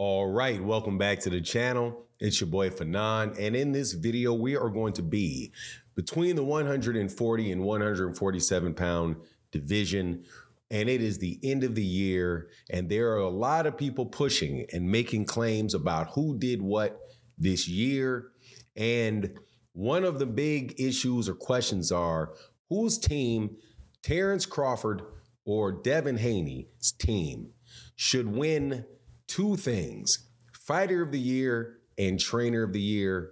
All right, welcome back to the channel. It's your boy Fanon, and in this video, we are going to be between the 140 and 147 pound division, and it is the end of the year, and there are a lot of people pushing and making claims about who did what this year, and one of the big issues or questions are whose team, Terence Crawford or Devin Haney's team, should win two things: Fighter of the Year and Trainer of the Year.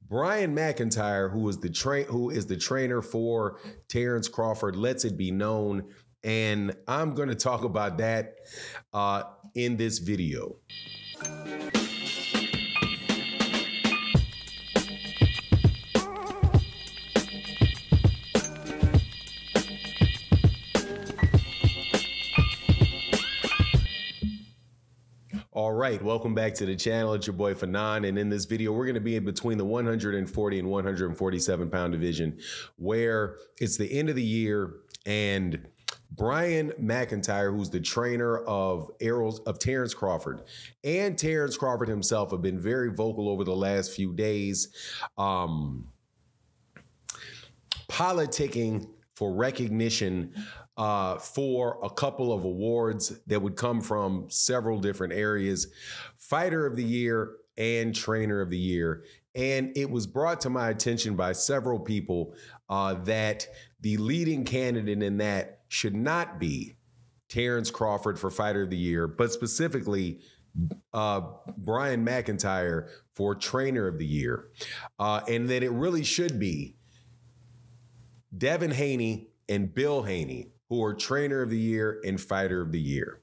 Brian McIntyre, who is the trainer for Terence Crawford, lets it be known, and I'm going to talk about that in this video. All right, welcome back to the channel. It's your boy Fanon, and in this video, we're going to be in between the 140 and 147 pound division, where it's the end of the year, and Brian McIntyre, who's the trainer of Terence Crawford, and Terence Crawford himself have been very vocal over the last few days, politicking for recognition for a couple of awards that would come from several different areas: Fighter of the Year and Trainer of the Year. And it was brought to my attention by several people that the leading candidate in that should not be Terence Crawford for Fighter of the Year, but specifically Brian McIntyre for Trainer of the Year, and that it really should be Devin Haney and Bill Haney, who are Trainer of the Year and Fighter of the Year.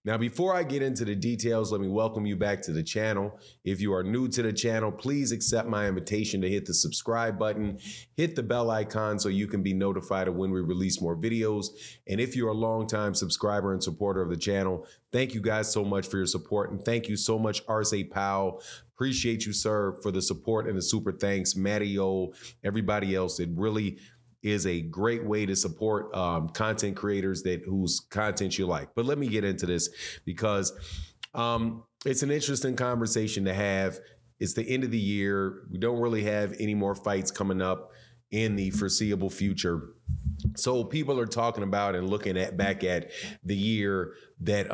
Now, before I get into the details, let me welcome you back to the channel. If you are new to the channel, please accept my invitation to hit the subscribe button, hit the bell icon so you can be notified of when we release more videos. And if you're a longtime subscriber and supporter of the channel, thank you guys so much for your support. And thank you so much, Arce Powell. Appreciate you, sir, for the support and the super thanks. Matty O, everybody else. It really is a great way to support content creators whose content you like. But let me get into this because it's an interesting conversation to have. It's the end of the year. We don't really have any more fights coming up in the foreseeable future. So people are talking about and looking back at the year that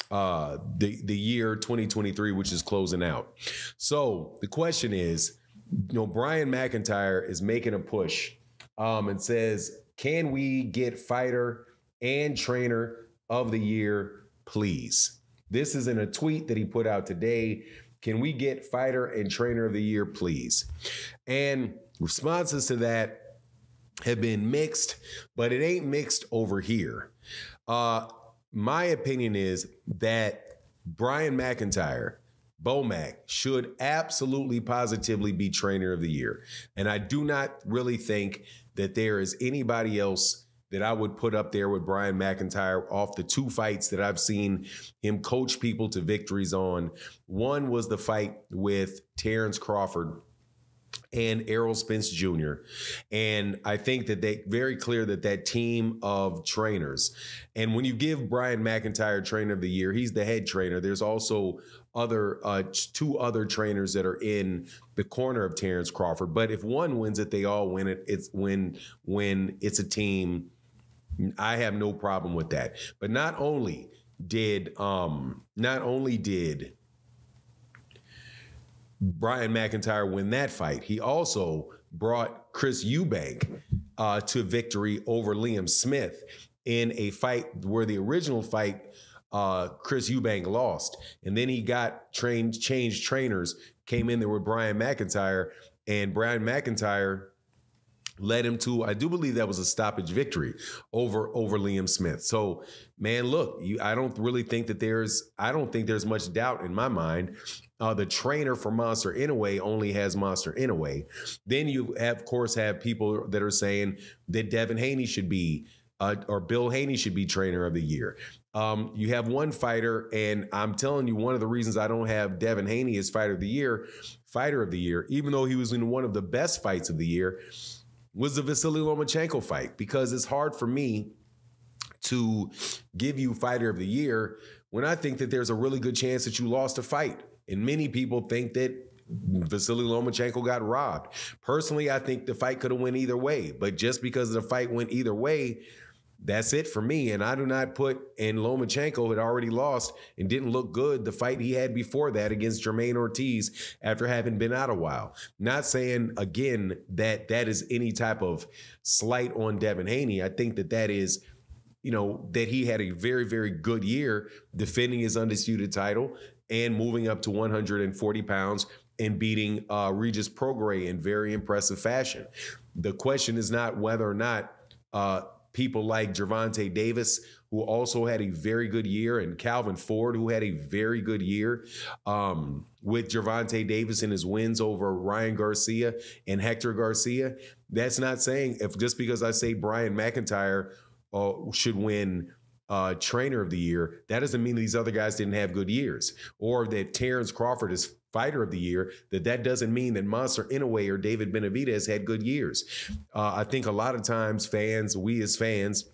the year 2023, which is closing out. So the question is, Brian McIntyre is making a push and says, can we get Fighter and Trainer of the Year, please? This is in a tweet that he put out today. Can we get Fighter and Trainer of the Year, please? And responses to that have been mixed, but it ain't mixed over here. My opinion is that Brian McIntyre, Bomac, should absolutely positively be Trainer of the Year. And I do not really think that there is anybody else that I would put up there with Brian McIntyre off the two fights that I've seen him coach people to victories on. One was the fight with Terence Crawford and Errol Spence Jr. And I think that they very clear that team of trainers. And when you give Brian McIntyre Trainer of the Year, he's the head trainer. There's also two other trainers that are in the corner of Terence Crawford. But if one wins it, they all win it. It's when it's a team. I have no problem with that. But not only did Brian McIntyre win that fight, he also brought Chris Eubank to victory over Liam Smith in a fight where the original fight, Chris Eubank lost. And then he got changed trainers, came in there with Brian McIntyre, and Brian McIntyre led him to, I do believe that was a stoppage victory over Liam Smith. So, man, look, I don't think there's much doubt in my mind. The trainer for Monster Inoue only has Monster Inoue. Then you of course have people that are saying that Devin Haney should be or Bill Haney should be Trainer of the Year. You have one fighter, and I'm telling you, one of the reasons I don't have Devin Haney as Fighter of the Year, even though he was in one of the best fights of the year, was the Vasily Lomachenko fight, because it's hard for me to give you Fighter of the Year when I think that there's a really good chance that you lost a fight. And many people think that Vasily Lomachenko got robbed. Personally, I think the fight could have went either way. But just because the fight went either way, that's it for me. And I do not put, and Lomachenko had already lost and didn't look good the fight he had before that against Jermaine Ortiz after having been out a while. Not saying, again, that that is any type of slight on Devin Haney. I think that that is, that he had a very, very good year defending his undisputed title and moving up to 140 pounds and beating Regis Prograis in very impressive fashion. The question is not whether or not people like Gervonta Davis, who also had a very good year, and Calvin Ford, who had a very good year, with Gervonta Davis and his wins over Ryan Garcia and Hector Garcia. That's not saying, if just because I say Brian McIntyre should win Trainer of the Year, that doesn't mean these other guys didn't have good years, or that Terence Crawford is Fighter of the Year, that doesn't mean that Monster Inoue or David Benavidez had good years. I think a lot of times we as fans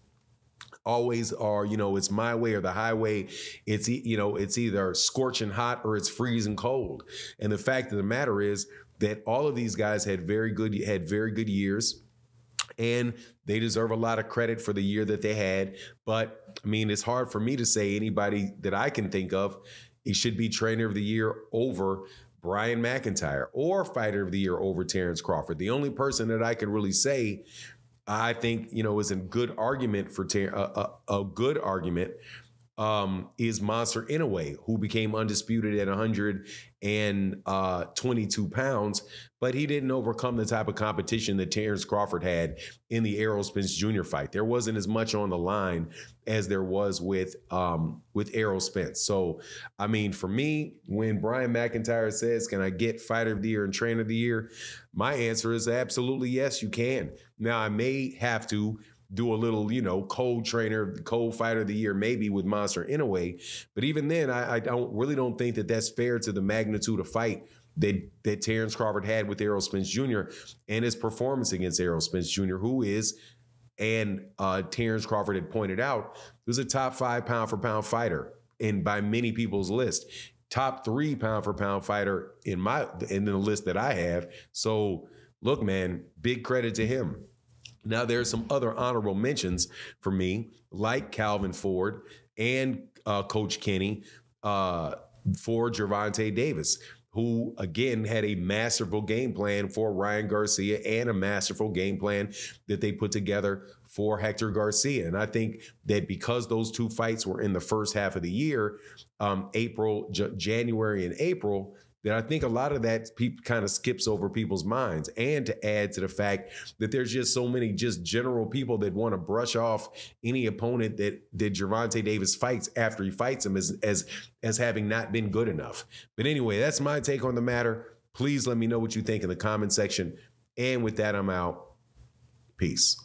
always are, it's my way or the highway. It's either scorching hot or it's freezing cold. And the fact of the matter is that all of these guys had very good years. And they deserve a lot of credit for the year that they had. But, I mean, it's hard for me to say anybody that I can think of, he should be Trainer of the Year over Brian McIntyre or Fighter of the Year over Terence Crawford. The only person that I can really say I think, is a good argument for a good argument is Monster Inoue, who became undisputed at 122 pounds, but he didn't overcome the type of competition that Terence Crawford had in the Errol Spence Jr. fight. There wasn't as much on the line as there was with Errol Spence. So, I mean, for me, when Brian McIntyre says, can I get Fighter of the Year and Trainer of the Year? My answer is absolutely yes, you can. Now, I may have to do a little, cold Fighter of the Year, maybe with Monster Inoue. But even then, I don't think that that's fair to the magnitude of fight that Terence Crawford had with Errol Spence Jr. and his performance against Errol Spence Jr., who is, and Terence Crawford had pointed out, was a top 5 pound-for-pound fighter, and by many people's list, top 3 pound-for-pound fighter in the list that I have. So, look, man, big credit to him. Now, there's some other honorable mentions for me, like Calvin Ford and Coach Kenny for Gervonta Davis, who, again, had a masterful game plan for Ryan Garcia and a masterful game plan that they put together for Hector Garcia. And I think that because those two fights were in the first half of the year, January and April, that I think a lot of that kind of skips over people's minds. And to add to the fact that there's just so many just general people that want to brush off any opponent that Gervonta Davis fights after he fights him as having not been good enough. But anyway, that's my take on the matter. Please let me know what you think in the comment section. And with that, I'm out. Peace.